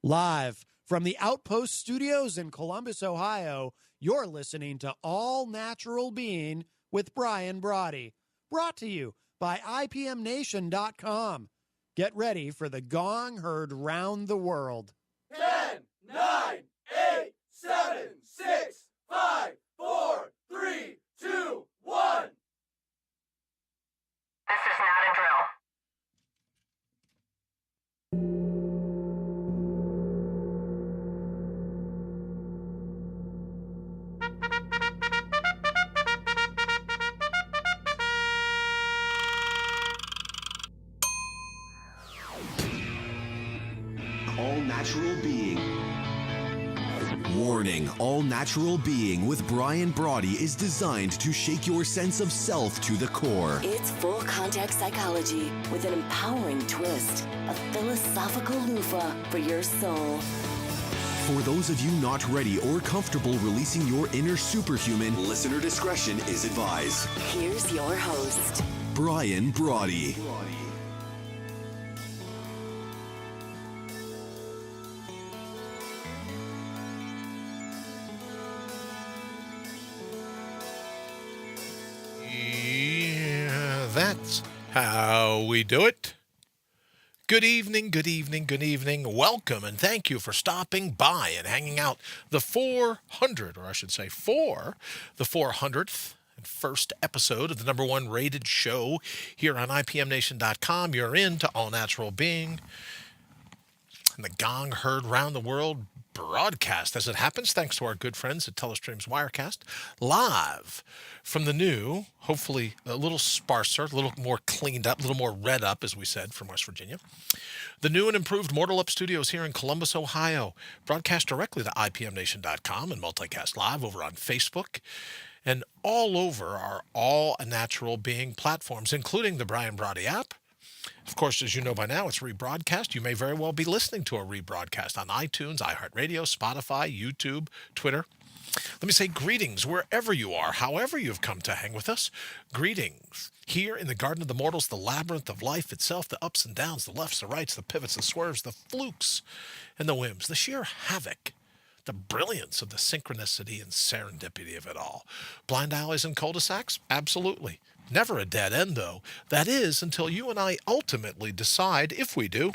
Live from the Outpost Studios in Columbus, Ohio, you're listening to All Natural Being with Brian Brawdy. Brought to you by IPMNation.com. Get ready for the gong heard round the world. 10, 9, 8, 7, 6, 5, 4, 3, 2, 1. This is not a drill. All Natural Being. Warning, All Natural Being with Brian Brawdy is designed to shake your sense of self to the core. It's full contact psychology with an empowering twist, a philosophical loofah for your soul. For those of you not ready or comfortable releasing your inner superhuman, listener discretion is advised. Here's your host, Brian Brawdy. That's how we do it. Good evening, good evening, good evening. Welcome and thank you for stopping by and hanging out the 400th and first episode of the number one rated show here on IPMNation.com. You're into All Natural Being and the gong heard round the world broadcast, as it happens, thanks to our good friends at Telestream's Wirecast, live from the new, hopefully a little sparser, a little more cleaned up, a little more read up, as we said, from West Virginia. The new and improved Mortal Up Studios here in Columbus, Ohio, broadcast directly to IPMNation.com and multicast live over on Facebook and all over our All Natural Being platforms, including the Brian Brawdy app. Of course, as you know by now, it's rebroadcast. You may very well be listening to a rebroadcast on iTunes, iHeartRadio, Spotify, YouTube, Twitter. Let me say greetings wherever you are, however you've come to hang with us. Greetings here in the Garden of the Mortals, the labyrinth of life itself, the ups and downs, the lefts, the rights, the pivots, the swerves, the flukes, and the whims, the sheer havoc, the brilliance of the synchronicity and serendipity of it all. Blind alleys and cul-de-sacs? Absolutely. Never a dead end, though. That is, until you and I ultimately decide, if we do,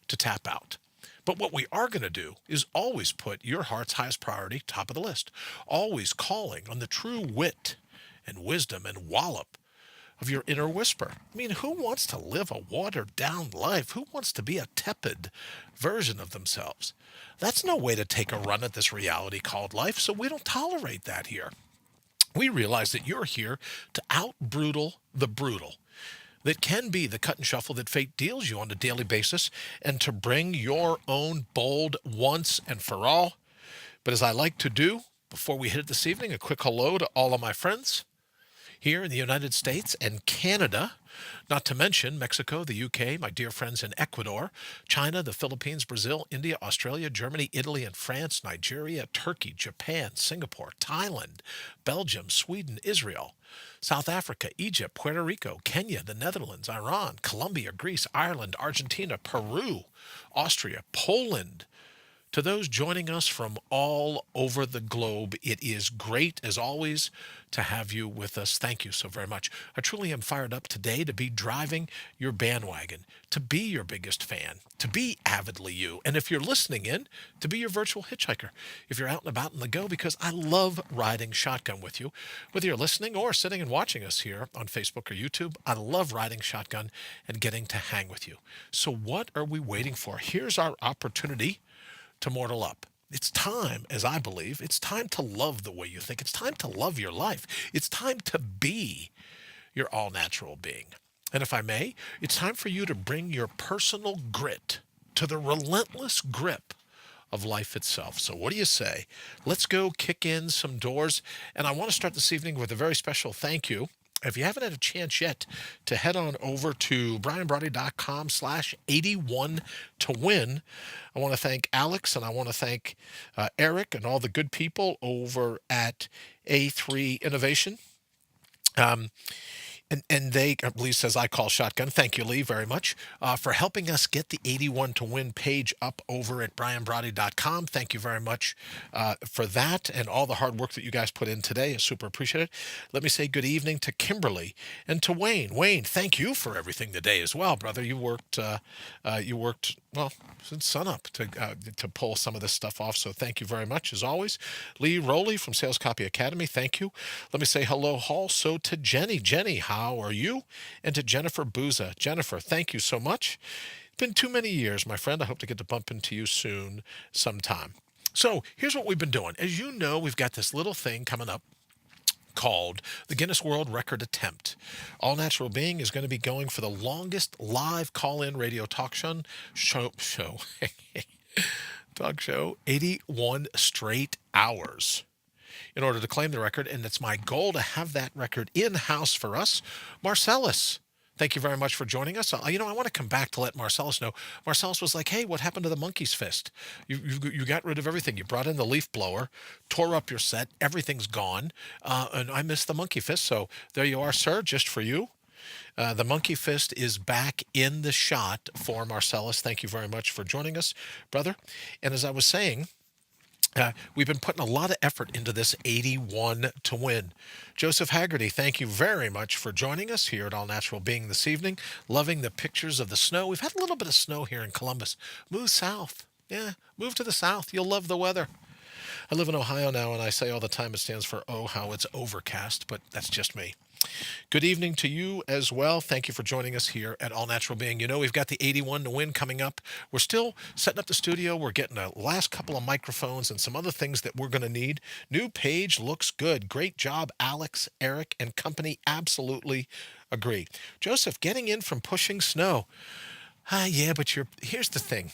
to tap out. But what we are going to do is always put your heart's highest priority top of the list, always calling on the true wit and wisdom and wallop of your inner whisper. I mean, who wants to live a watered-down life? Who wants to be a tepid version of themselves? That's no way to take a run at this reality called life, so we don't tolerate that here. We realize that you're here to out-brutal the brutal. That can be the cut and shuffle that fate deals you on a daily basis, and to bring your own bold once and for all. But as I like to do, before we hit it this evening, a quick hello to all of my friends here in the United States and Canada, not to mention Mexico, the UK, my dear friends in Ecuador, China, the Philippines, Brazil, India, Australia, Germany, Italy, and France, Nigeria, Turkey, Japan, Singapore, Thailand, Belgium, Sweden, Israel, South Africa, Egypt, Puerto Rico, Kenya, the Netherlands, Iran, Colombia, Greece, Ireland, Argentina, Peru, Austria, Poland. To those joining us from all over the globe, it is great, as always, to have you with us. Thank you so very much. I truly am fired up today to be driving your bandwagon, to be your biggest fan, to be avidly you, and if you're listening in, to be your virtual hitchhiker, if you're out and about on the go, because I love riding shotgun with you. Whether you're listening or sitting and watching us here on Facebook or YouTube, I love riding shotgun and getting to hang with you. So what are we waiting for? Here's our opportunity to mortal up. It's time, as I believe, it's time to love the way you think. It's time to love your life. It's time to be your all-natural being. And if I may, it's time for you to bring your personal grit to the relentless grip of life itself. So what do you say? Let's go kick in some doors. And I want to start this evening with a very special thank you. If you haven't had a chance yet to head on over to brianbrawdy.com/81 to win, I want to thank Alex and I want to thank Eric and all the good people over at A3 Innovation. And they, Lee says, I call shotgun. Thank you, Lee, very much for helping us get the 81 to win page up over at brianbrawdy.com. Thank you very much for that and all the hard work that you guys put in today. I super appreciate it. Let me say good evening to Kimberly and to Wayne. Wayne, thank you for everything today as well, brother. You worked well since sunup to pull some of this stuff off. So thank you very much as always. Lee Rowley from Sales Copy Academy, thank you. Let me say hello also to Jenny. Jenny, how are you? And to Jennifer Booza. Jennifer, thank you so much. It's been too many years, my friend. I hope to get to bump into you soon sometime. So here's what we've been doing. As you know, we've got this little thing coming up called the Guinness World Record Attempt. All Natural Being is going to be going for the longest live call-in radio talk show, talk show, 81 straight hours in order to claim the record, and it's my goal to have that record in-house for us. Marcellus, thank you very much for joining us. I want to come back to let Marcellus know. Marcellus was like, hey, what happened to the monkey's fist? You got rid of everything. You brought in the leaf blower, tore up your set. Everything's gone. And I missed the monkey fist. So there you are, sir, just for you. The monkey fist is back in the shot for Marcellus. Thank you very much for joining us, brother. And as I was saying, we've been putting a lot of effort into this 81 to win. Joseph Haggerty, thank you very much for joining us here at All Natural Being this evening. Loving the pictures of the snow. We've had a little bit of snow here in Columbus. Move south. Yeah, move to the south. You'll love the weather. I live in Ohio now, and I say all the time it stands for, oh, how it's overcast, but that's just me. Good evening to you as well. Thank you for joining us here at All Natural Being. You know, we've got the 81 to win coming up. We're still setting up the studio. We're getting the last couple of microphones and some other things that we're going to need. New page looks good. Great job, Alex, Eric, and company. Absolutely agree. Joseph, getting in from pushing snow. Yeah, but here's the thing.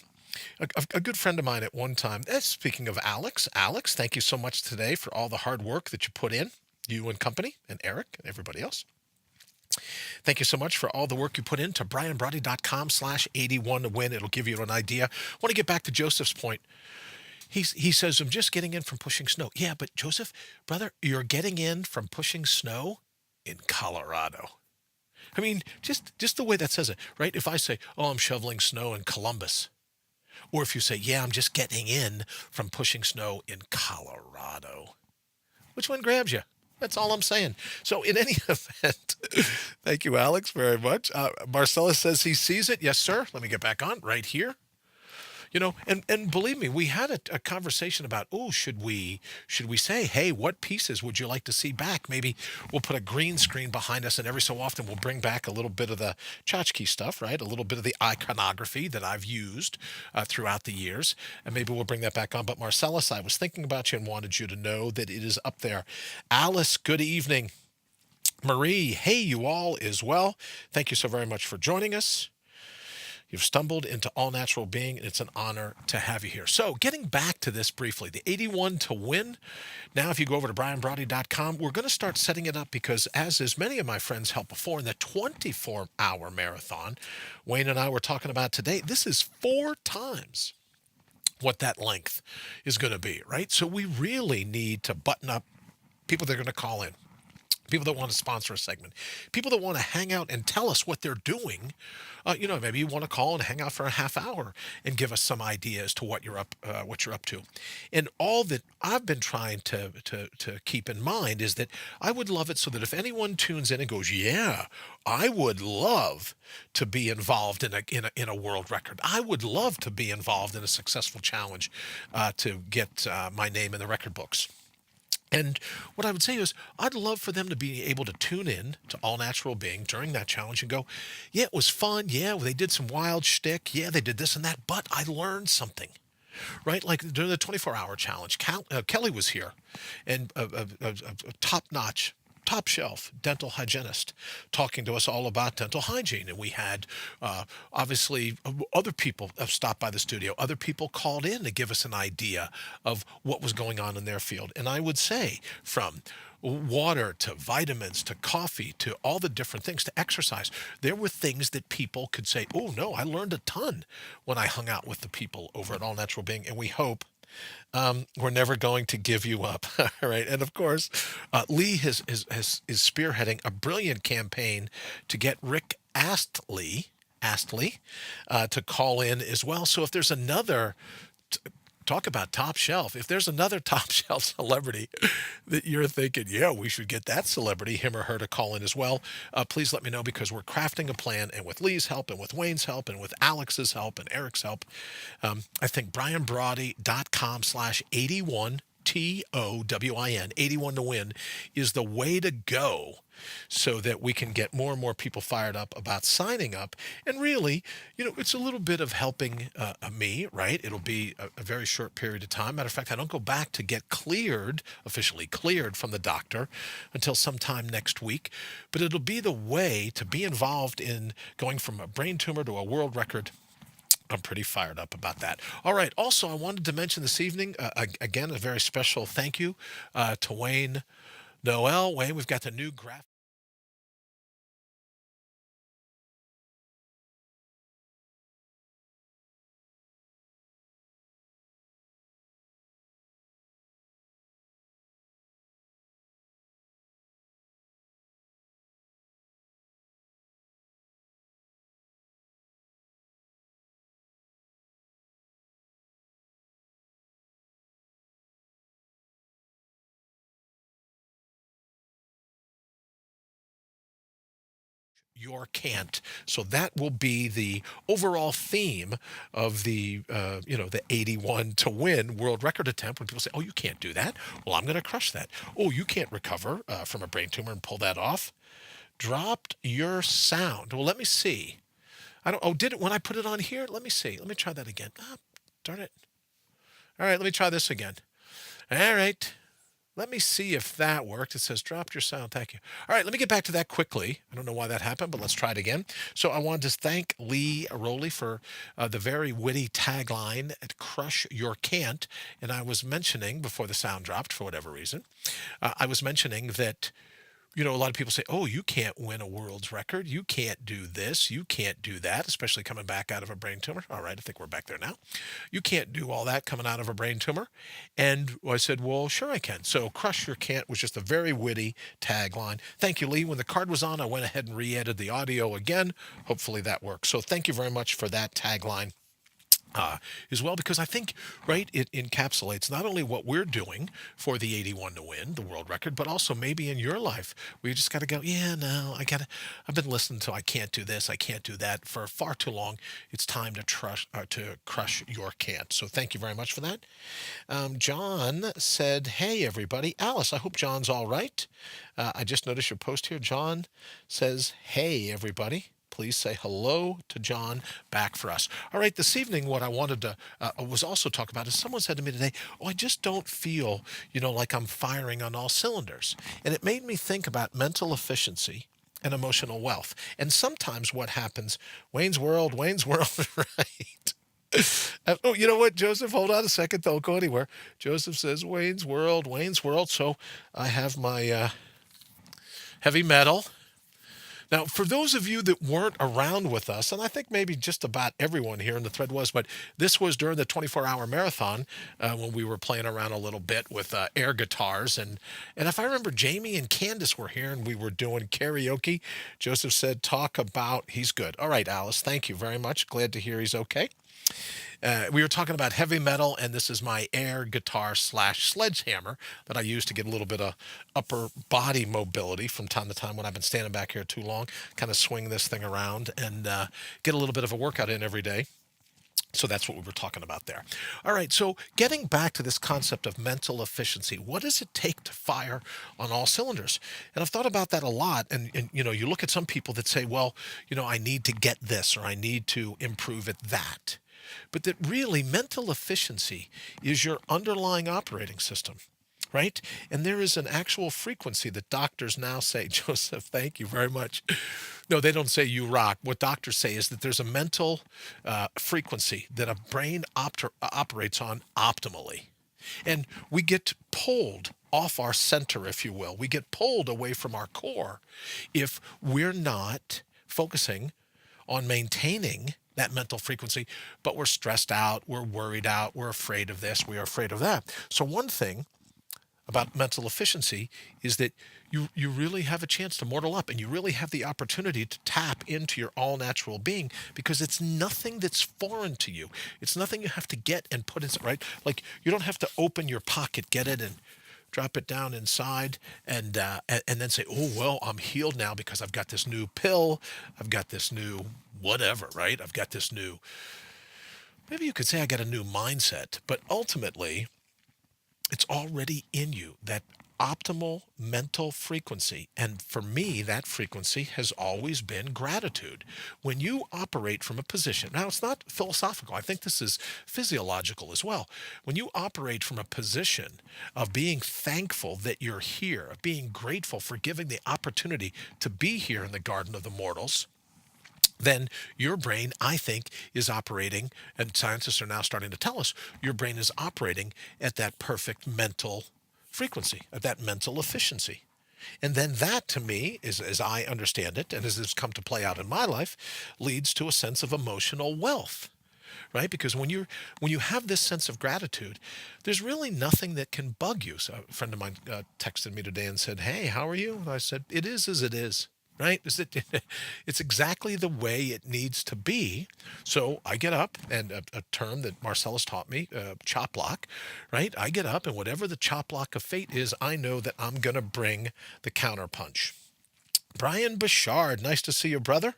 A good friend of mine at one time, speaking of Alex, thank you so much today for all the hard work that you put in. You and company, and Eric, and everybody else. Thank you so much for all the work you put into brianbrawdy.com/81 to win. It'll give you an idea. I want to get back to Joseph's point. He says, I'm just getting in from pushing snow. Yeah, but Joseph, brother, you're getting in from pushing snow in Colorado. I mean, just the way that says it, right? If I say, oh, I'm shoveling snow in Columbus, or if you say, yeah, I'm just getting in from pushing snow in Colorado, which one grabs you? That's all I'm saying. So in any event, thank you, Alex, very much. Marcellus says he sees it. Yes, sir. Let me get back on right here. You know, and believe me, we had a conversation about, should we say, hey, what pieces would you like to see back? Maybe we'll put a green screen behind us, and every so often we'll bring back a little bit of the tchotchke stuff, right? A little bit of the iconography that I've used throughout the years, and maybe we'll bring that back on. But Marcellus, I was thinking about you and wanted you to know that it is up there. Alice, good evening. Marie, hey, you all as well. Thank you so very much for joining us. You've stumbled into All Natural Being, and it's an honor to have you here. So getting back to this briefly, the 81 to win. Now, if you go over to brianbrawdy.com, we're going to start setting it up because, as many of my friends helped before, in the 24-hour marathon, Wayne and I were talking about today, this is 4 times what that length is going to be, right? So we really need to button up people that are going to call in. People that want to sponsor a segment, people that want to hang out and tell us what they're doing. Maybe you want to call and hang out for a half hour and give us some idea as to what you're up to. And all that I've been trying to keep in mind is that I would love it so that if anyone tunes in and goes, yeah, I would love to be involved in a world record. I would love to be involved in a successful challenge to get my name in the record books. And what I would say is I'd love for them to be able to tune in to All Natural Being during that challenge and go, yeah, it was fun. Yeah, they did some wild shtick. Yeah, they did this and that, but I learned something, right? Like during the 24-hour challenge, Kelly was here, and a top-notch, top-shelf dental hygienist talking to us all about dental hygiene. And we had, obviously, other people have stopped by the studio. Other people called in to give us an idea of what was going on in their field. And I would say from water to vitamins to coffee to all the different things to exercise, there were things that people could say, oh, no, I learned a ton when I hung out with the people over at All Natural Being. And we hope We're never going to give you up. All right. And of course, Lee is spearheading a brilliant campaign to get Rick Astley to call in as well. So if there's another, talk about top shelf. If there's another top shelf celebrity that you're thinking, yeah, we should get that celebrity, him or her, to call in as well, please let me know, because we're crafting a plan, and with Lee's help and with Wayne's help and with Alex's help and Eric's help, I think brianbrawdy.com/81, TOWIN, 81 to win, is the way to go, so that we can get more and more people fired up about signing up. And really, it's a little bit of helping me, right? It'll be a very short period of time. Matter of fact, I don't go back to get officially cleared from the doctor until sometime next week. But it'll be the way to be involved in going from a brain tumor to a world record. I'm pretty fired up about that. All right. Also, I wanted to mention this evening, again, a very special thank you to Wayne Noel. Wayne, we've got the new graphic. Your can't. So that will be the overall theme of the 81 to win world record attempt. When people say, "Oh, you can't do that," well, I'm going to crush that. "Oh, you can't recover from a brain tumor and pull that off." Dropped your sound. Well, let me see. I don't. Oh, did it when I put it on here? Let me see. Let me try that again. Ah, darn it. All right, let me try this again. All right. Let me see if that worked. It says, dropped your sound. Thank you. All right, let me get back to that quickly. I don't know why that happened, but let's try it again. So I wanted to thank Lee Rowley for the very witty tagline at Crush Your Can't. And I was mentioning, before the sound dropped for whatever reason, I was mentioning that, a lot of people say, "Oh, you can't win a world's record. You can't do this. You can't do that," especially coming back out of a brain tumor. All right, I think we're back there now. "You can't do all that coming out of a brain tumor." And I said, "Well, sure I can." So Crush Your Can't was just a very witty tagline. Thank you, Lee. When the card was on, I went ahead and re-edited the audio again. Hopefully that works. So thank you very much for that tagline. As well, because I think, right, it encapsulates not only what we're doing for the 81 to win, the world record, but also maybe in your life where you just got to go, yeah, no, I've been listening to I can't do this, I can't do that for far too long. It's time to crush your can't. So thank you very much for that. John said, "Hey, everybody." Alice, I hope John's all right. I just noticed your post here. John says, "Hey, everybody. Please say hello to John back for us." All right, this evening, what I wanted to was also talk about is someone said to me today, "Oh, I just don't feel, like I'm firing on all cylinders." And it made me think about mental efficiency and emotional wealth. And sometimes what happens, Wayne's World, right? Oh, you know what, Joseph? Hold on a second. Don't go anywhere. Joseph says, Wayne's World. So I have my heavy metal. Now, for those of you that weren't around with us, and I think maybe just about everyone here in the thread was, but this was during the 24-hour marathon when we were playing around a little bit with air guitars. And if I remember, Jamie and Candace were here and we were doing karaoke. Joseph said, talk about, he's good. All right, Alice, thank you very much. Glad to hear he's okay. We were talking about heavy metal, and this is my air guitar / sledgehammer that I use to get a little bit of upper body mobility from time to time when I've been standing back here too long, kind of swing this thing around and get a little bit of a workout in every day. So that's what we were talking about there. All right, so getting back to this concept of mental efficiency, what does it take to fire on all cylinders? And I've thought about that a lot. And you look at some people that say, well, I need to get this or I need to improve at that. But that really mental efficiency is your underlying operating system, right? And there is an actual frequency that doctors now say, Joseph, thank you very much. No, they don't say you rock. What doctors say is that there's a mental frequency that a brain operates on optimally. And we get pulled off our center, if you will. We get pulled away from our core if we're not focusing on maintaining that mental frequency, but we're stressed out, we're worried out, we're afraid of this, we are afraid of that. So one thing about mental efficiency is that you really have a chance to mortal up, and you really have the opportunity to tap into your all natural being, because it's nothing that's foreign to you. It's nothing you have to get and put in, right? Like, you don't have to open your pocket, get it, and drop it down inside, and then say, oh, well, I'm healed now because I've got this new pill, I've got this new whatever, right? I've got this new, maybe you could say I got a new mindset, but ultimately, it's already in you, that optimal mental frequency. And for me, that frequency has always been gratitude. When you operate from a position, now it's not philosophical, I think this is physiological as well. When you operate from a position of being thankful that you're here, of being grateful for giving the opportunity to be here in the Garden of the Mortals, then your brain, I think, is operating, and scientists are now starting to tell us, your brain is operating at that perfect mental frequency, at that mental efficiency. And then that, to me, is, as I understand it, and as it's come to play out in my life, leads to a sense of emotional wealth, right? Because when you have this sense of gratitude, there's really nothing that can bug you. So a friend of mine texted me today and said, hey, how are you? And I said, it is as it is. Right? It's exactly the way it needs to be. So I get up, and a term that Marcellus taught me, chop block, right? I get up, and whatever the chop block of fate is, I know that I'm going to bring the counterpunch. Brian Bouchard, nice to see you, brother.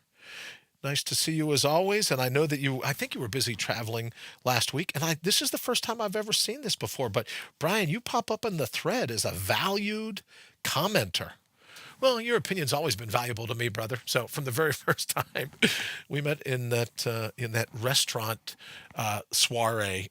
Nice to see you as always. And I know that I think you were busy traveling last week. And this is the first time I've ever seen this before. But Brian, you pop up in the thread as a valued commenter. Well, your opinion's always been valuable to me, brother. So from the very first time we met in that restaurant soiree,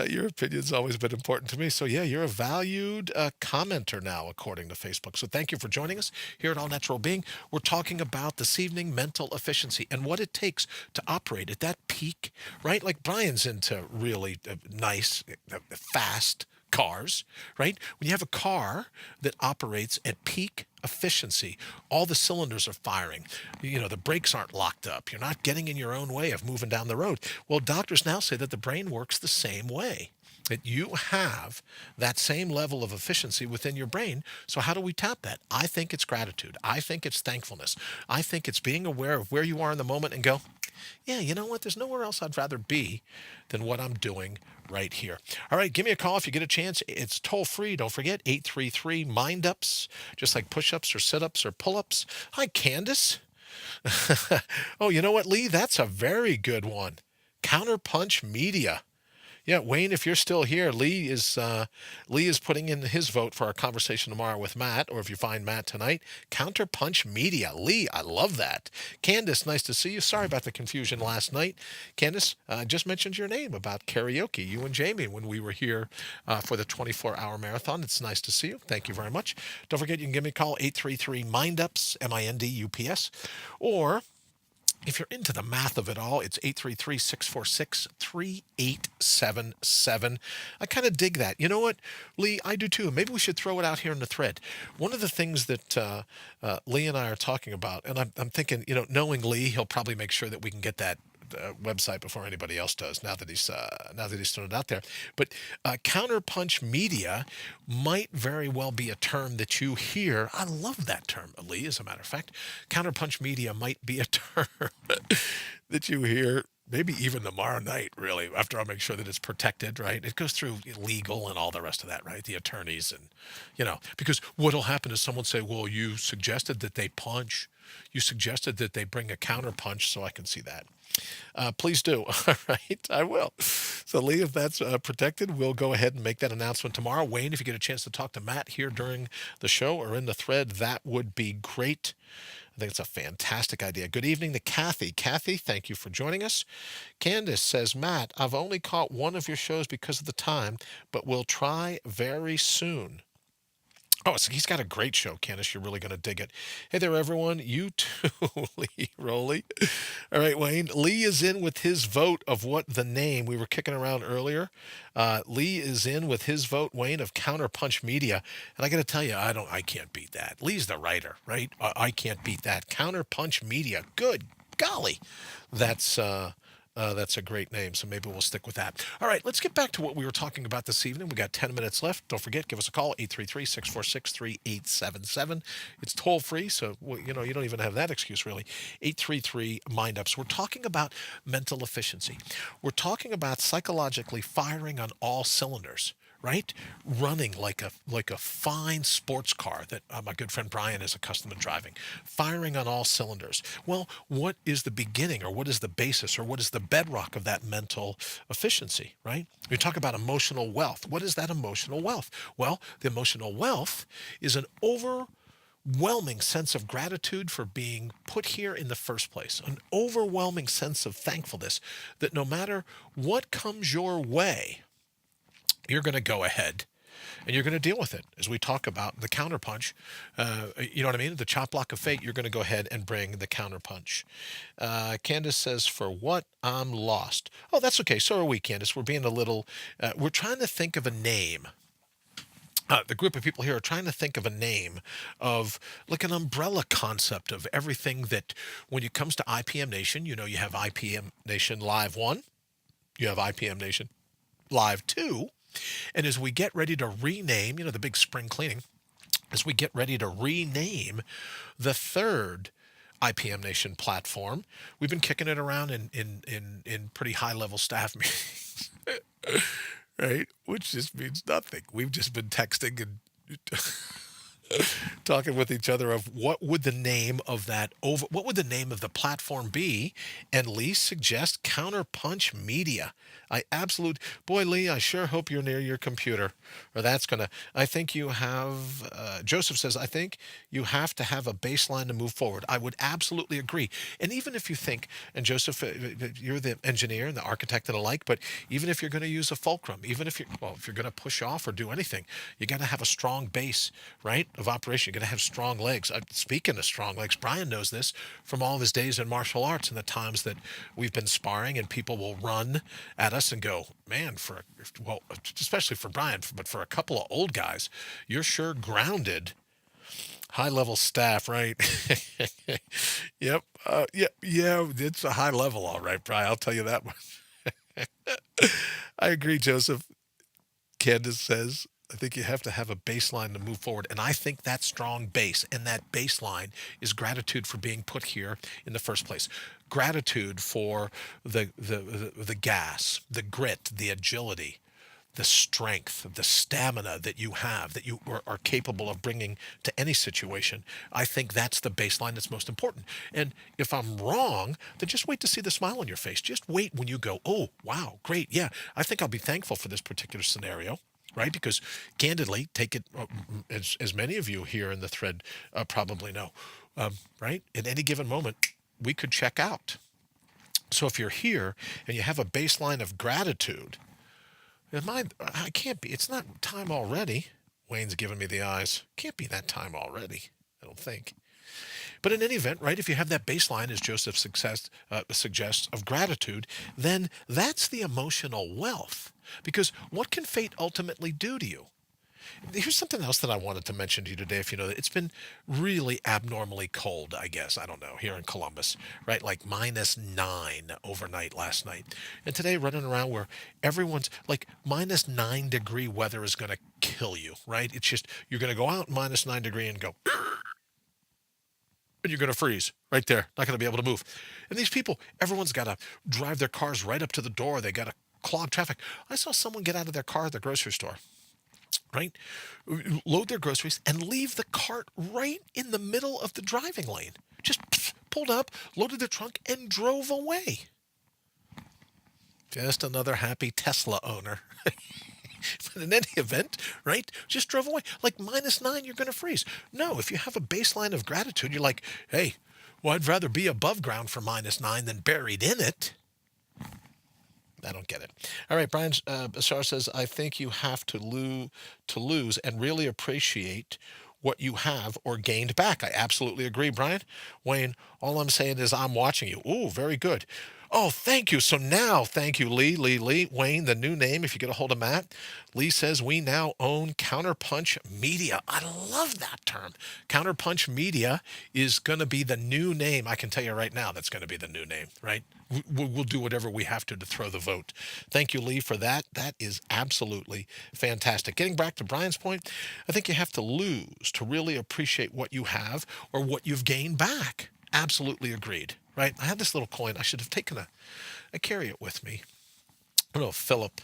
your opinion's always been important to me. So yeah, you're a valued commenter now, according to Facebook. So thank you for joining us here at All Natural Being. We're talking about this evening mental efficiency and what it takes to operate at that peak, right? Like Brian's into really nice, fast cars, right? When you have a car that operates at peak efficiency, all the cylinders are firing, the brakes aren't locked up, you're not getting in your own way of moving down the road. Well, doctors now say that the brain works the same way, that you have that same level of efficiency within your brain. So how do we tap that? I think it's gratitude. I think it's thankfulness. I think it's being aware of where you are in the moment and go, yeah, you know what? There's nowhere else I'd rather be than what I'm doing right here. All right, give me a call if you get a chance. It's toll free. Don't forget, 833-MIND-UPS, just like push-ups or sit-ups or pull-ups. Hi, Candace. Oh, you know what, Lee? That's a very good one. Counterpunch Media. Yeah, Wayne, if you're still here, Lee is putting in his vote for our conversation tomorrow with Matt, or if you find Matt tonight, Counterpunch Media. Lee, I love that. Candace, nice to see you. Sorry about the confusion last night. Candace, just mentioned your name about karaoke, you and Jamie, when we were here for the 24-hour marathon. It's nice to see you. Thank you very much. Don't forget, you can give me a call, 833-MIND-UPS, MINDUPS, or if you're into the math of it all, it's 833-646-3877. I kind of dig that. You know what, Lee? I do too. Maybe we should throw it out here in the thread. One of the things that Lee and I are talking about, and I'm thinking, knowing Lee, he'll probably make sure that we can get that website before anybody else does. Now that he's thrown it out there, but Counterpunch Media might very well be a term that you hear. I love that term, Lee. As a matter of fact, Counterpunch Media might be a term that you hear maybe even tomorrow night. Really, after I'll make sure that it's protected. Right, it goes through legal and all the rest of that. Right, the attorneys and because what'll happen is someone say, "Well, you suggested that they punch." You suggested that they bring a counterpunch, so I can see that. Please do. All right, I will. So, Lee, if that's protected, we'll go ahead and make that announcement tomorrow. Wayne, if you get a chance to talk to Matt here during the show or in the thread, that would be great. I think it's a fantastic idea. Good evening to Kathy. Kathy, thank you for joining us. Candace says, Matt, I've only caught one of your shows because of the time, but we'll try very soon. Oh, so he's got a great show, Candace. You're really going to dig it. Hey there, everyone. You too, Lee Rowley. All right, Wayne. Lee is in with his vote of what the name we were kicking around earlier. Lee is in with his vote, Wayne, of Counterpunch Media. And I got to tell you, I can't beat that. Lee's the writer, right? I can't beat that. Counterpunch Media. Good golly, that's a great name, so maybe we'll stick with that. All right, let's get back to what we were talking about this evening. We got 10 minutes left. Don't forget, give us a call, 833-646-3877. It's toll-free, so you don't even have that excuse, really. 833-MIND-UPS. We're talking about mental efficiency. We're talking about psychologically firing on all cylinders. Right? Running like a fine sports car that my good friend Brian is accustomed to driving, firing on all cylinders. Well, what is the beginning, or what is the basis, or what is the bedrock of that mental efficiency, right? We talk about emotional wealth. What is that emotional wealth? Well, the emotional wealth is an overwhelming sense of gratitude for being put here in the first place, an overwhelming sense of thankfulness that no matter what comes your way, you're going to go ahead and you're going to deal with it. As we talk about the counterpunch, you know what I mean? The chop block of fate, you're going to go ahead and bring the counterpunch. Candace says, for what? I'm lost. Oh, that's okay. So are we, Candace. We're being a little, we're trying to think of a name. The group of people here are trying to think of a name of like an umbrella concept of everything that when it comes to IPM Nation, you have IPM Nation Live 1, you have IPM Nation Live 2, and as we get ready to rename, the big spring cleaning, as we get ready to rename the third IPM Nation platform, we've been kicking it around in pretty high-level staff meetings, right? Which just means nothing. We've just been texting and talking with each other of what would the name of the platform be, and Lee suggests Counterpunch Media. Boy, Lee, I sure hope you're near your computer, or I think you have, Joseph says, I think you have to have a baseline to move forward. I would absolutely agree. And even if you think, and Joseph, you're the engineer and the architect and the like, but even if you're going to use a fulcrum, if you're going to push off or do anything, you got to have a strong base, right, of operation. You're going to have strong legs. Speaking of strong legs, Brian knows this from all of his days in martial arts and the times that we've been sparring and people will run at us and go, man, especially for Brian, but for a couple of old guys, you're sure grounded. High-level staff, right? Yep. Yeah, it's a high level, all right, Brian. I'll tell you that much. I agree, Joseph. Candace says, I think you have to have a baseline to move forward. And I think that strong base and that baseline is gratitude for being put here in the first place. Gratitude for the gas, the grit, the agility, the strength, the stamina that you have, that you are capable of bringing to any situation. I think that's the baseline that's most important. And if I'm wrong, then just wait to see the smile on your face. Just wait when you go, oh, wow, great. Yeah, I think I'll be thankful for this particular scenario. Right? Because candidly, take it, as many of you here in the thread probably know, right? At any given moment, we could check out. So if you're here and you have a baseline of gratitude, I can't be, it's not time already. Wayne's giving me the eyes. Can't be that time already, I don't think. But in any event, right, if you have that baseline, as Joseph suggests, of gratitude, then that's the emotional wealth. Because what can fate ultimately do to you? Here's something else that I wanted to mention to you today. If you know that it's been really abnormally cold, I guess, I don't know, here in Columbus, right? Like -9 overnight last night. And today running around where everyone's like -9 degree weather is going to kill you, right? It's just, you're going to go out -9 degree and go, and you're going to freeze right there. Not going to be able to move. And these people, everyone's got to drive their cars right up to the door. They got to clog traffic. I saw someone get out of their car at the grocery store, right? Load their groceries and leave the cart right in the middle of the driving lane. Just pulled up, loaded their trunk, and drove away. Just another happy Tesla owner. But in any event, right, just drove away. Like -9, you're going to freeze. No, if you have a baseline of gratitude, you're like, hey, well, I'd rather be above ground for -9 than buried in it. I don't get it. All right, Brian Bashar says, I think you have to lose and really appreciate what you have or gained back. I absolutely agree, Brian. Wayne, all I'm saying is I'm watching you. Ooh, very good. Oh, thank you. So now, thank you, Lee. Wayne, the new name, if you get a hold of Matt. Lee says we now own Counterpunch Media. I love that term. Counterpunch Media is going to be the new name. I can tell you right now that's going to be the new name, right? We'll do whatever we have to throw the vote. Thank you, Lee, for that. That is absolutely fantastic. Getting back to Brian's point, I think you have to lose to really appreciate what you have or what you've gained back. Absolutely agreed, right? I had this little coin. I should have taken I carry it with me. I don't know if Philip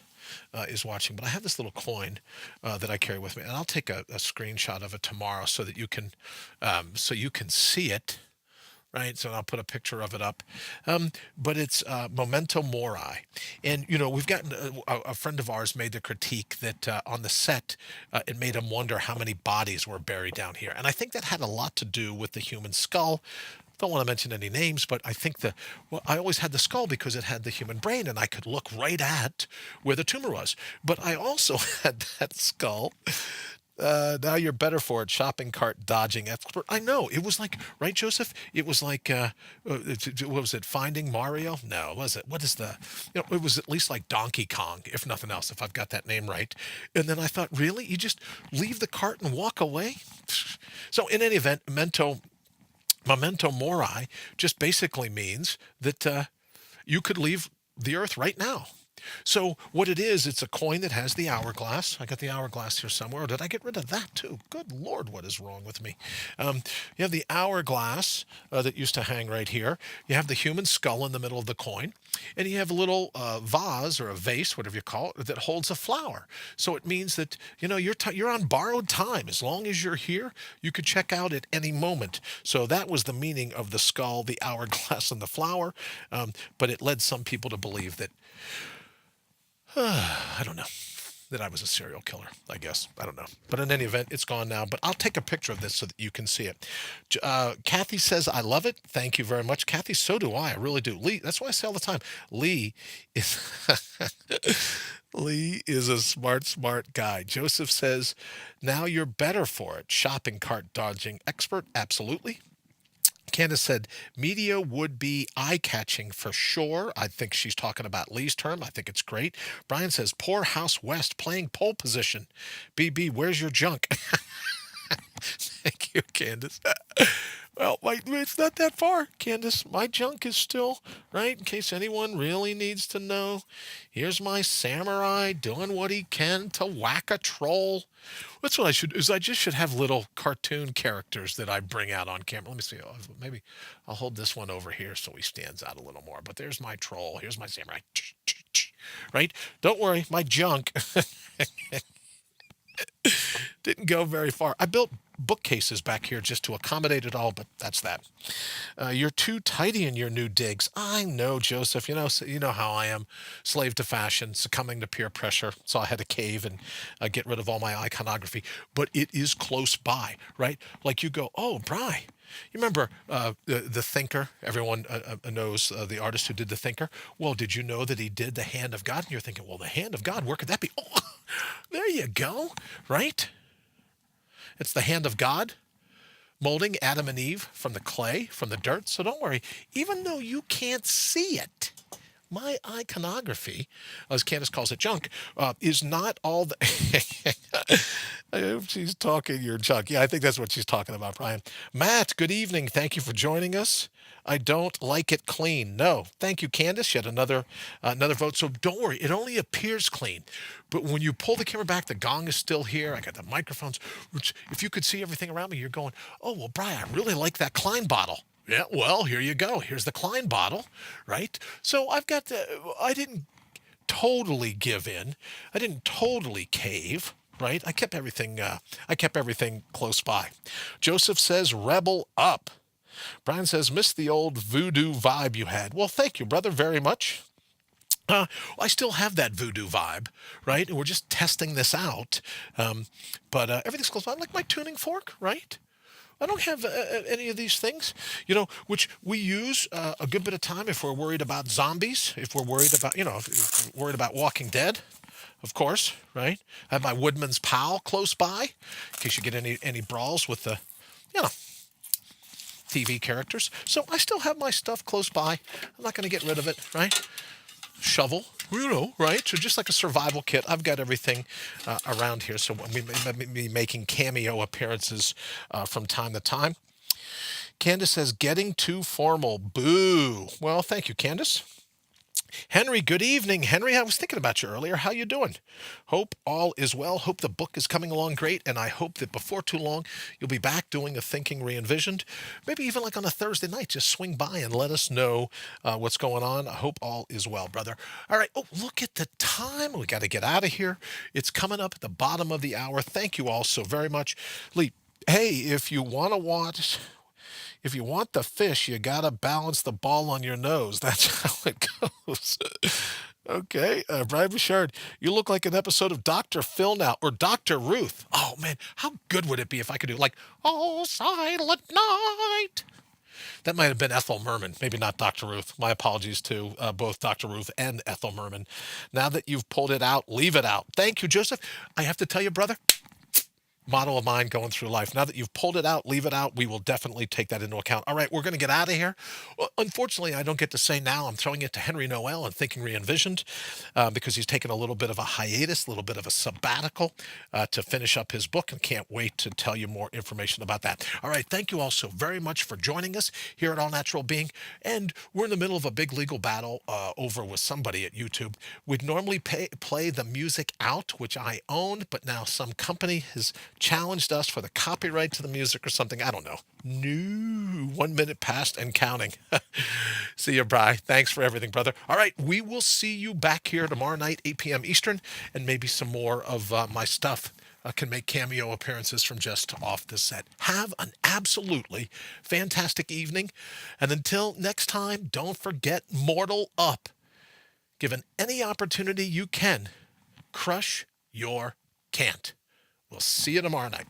is watching, but I have this little coin that I carry with me, and I'll take a screenshot of it tomorrow so that you can see it. Right, so I'll put a picture of it up, but it's Memento Mori, and we've gotten a friend of ours made the critique that on the set it made him wonder how many bodies were buried down here, and I think that had a lot to do with the human skull. Don't want to mention any names, but I think I always had the skull because it had the human brain, and I could look right at where the tumor was. But I also had that skull. Now you're better for it. Shopping cart dodging expert. I know. It was like, right, Joseph? It was like, what was it? Finding Mario? No, was it? What is it was at least like Donkey Kong, if nothing else, if I've got that name right. And then I thought, really? You just leave the cart and walk away? So in any event, Memento Mori just basically means that you could leave the earth right now. So what it is, it's a coin that has the hourglass. I got the hourglass here somewhere. Or did I get rid of that too? Good Lord, what is wrong with me? You have the hourglass that used to hang right here. You have the human skull in the middle of the coin. And you have a little vase or a vase, whatever you call it, that holds a flower. So it means that, you're on borrowed time. As long as you're here, you could check out at any moment. So that was the meaning of the skull, the hourglass, and the flower. But it led some people to believe that, I don't know, that I was a serial killer, I guess. I don't know. But in any event, it's gone now. But I'll take a picture of this so that you can see it. Kathy says, I love it. Thank you very much. Kathy, so do I. I really do. Lee, that's what I say all the time. Lee is Lee is a smart guy. Joseph says, now you're better for it. Shopping cart dodging expert. Absolutely. Candace said, media would be eye-catching for sure. I think she's talking about Lee's term. I think it's great. Brian says, poor House West playing pole position. BB, where's your junk? Thank you, Candace. Well, it's not that far, Candace. My junk is still, right, in case anyone really needs to know. Here's my samurai doing what he can to whack a troll. That's what I just should have little cartoon characters that I bring out on camera. Let me see. Maybe I'll hold this one over here so he stands out a little more. But there's my troll. Here's my samurai. Right? Don't worry, my junk didn't go very far. I built bookcases back here just to accommodate it all, but that's that. You're too tidy in your new digs. I know, Joseph. You know how I am, slave to fashion, succumbing to peer pressure. So I had to cave and get rid of all my iconography. But it is close by, right? Like you go, oh, Bri. You remember the Thinker? Everyone knows the artist who did the Thinker. Well, did you know that he did the Hand of God? And you're thinking, well, the Hand of God, where could that be? Oh, there you go, right? It's the Hand of God molding Adam and Eve from the clay, from the dirt. So don't worry, even though you can't see it, my iconography, as Candace calls it, junk, is not all the... I hope she's talking your junk. Yeah, I think that's what she's talking about, Brian. Matt, good evening. Thank you for joining us. I don't like it clean. No. Thank you, Candace. Yet another vote. So don't worry. It only appears clean. But when you pull the camera back, the gong is still here. I got the microphones. Which, if you could see everything around me, you're going, oh, well, Brian, I really like that Klein bottle. Yeah, well, here you go. Here's the Klein bottle, right? So I didn't totally give in. I didn't totally cave, right? I kept everything close by. Joseph says, rebel up. Brian says, miss the old voodoo vibe you had. Well, thank you, brother, very much. I still have that voodoo vibe, right? And we're just testing this out. But everything's close by. I like my tuning fork, right? I don't have any of these things, which we use a good bit of time if we're worried about zombies, if we're worried about, if we're worried about Walking Dead, of course, right? I have my Woodman's Pal close by in case you get any brawls with the, TV characters. So I still have my stuff close by. I'm not going to get rid of it, right? Shovel, right? So just like a survival kit, I've got everything around here. So we may be making cameo appearances from time to time. Candace says, getting too formal. Boo. Well, thank you, Candace. Henry, good evening. Henry, I was thinking about you earlier. How you doing? Hope all is well. Hope the book is coming along great. And I hope that before too long, you'll be back doing a Thinking Re-envisioned. Maybe even like on a Thursday night, just swing by and let us know what's going on. I hope all is well, brother. All right. Oh, look at the time. We got to get out of here. It's coming up at the bottom of the hour. Thank you all so very much. Lee, hey, if you want to watch... If you want the fish, you got to balance the ball on your nose. That's how it goes. Okay. Brian Bouchard, you look like an episode of Dr. Phil now, or Dr. Ruth. Oh, man, how good would it be if I could do like, oh, silent night. That might have been Ethel Merman, maybe not Dr. Ruth. My apologies to both Dr. Ruth and Ethel Merman. Now that you've pulled it out, leave it out. Thank you, Joseph. I have to tell you, brother, motto of mine going through life. Now that you've pulled it out, leave it out. We will definitely take that into account. All right, we're going to get out of here. Well, unfortunately, I don't get to say now. I'm throwing it to Henry Noel and Thinking Re-envisioned because he's taken a little bit of a hiatus, a little bit of a sabbatical to finish up his book, and can't wait to tell you more information about that. All right, thank you all so very much for joining us here at All Natural Being. And we're in the middle of a big legal battle over with somebody at YouTube. We'd normally play the music out, which I owned, but now some company has challenged us for the copyright to the music or something. I don't know. No, 1 minute past and counting. See you, Bri. Thanks for everything, brother. All right, we will see you back here tomorrow night, 8 p.m. Eastern, and maybe some more of my stuff can make cameo appearances from just off the set. Have an absolutely fantastic evening. And until next time, don't forget, mortal up. Given any opportunity you can, crush your can't. We'll see you tomorrow night.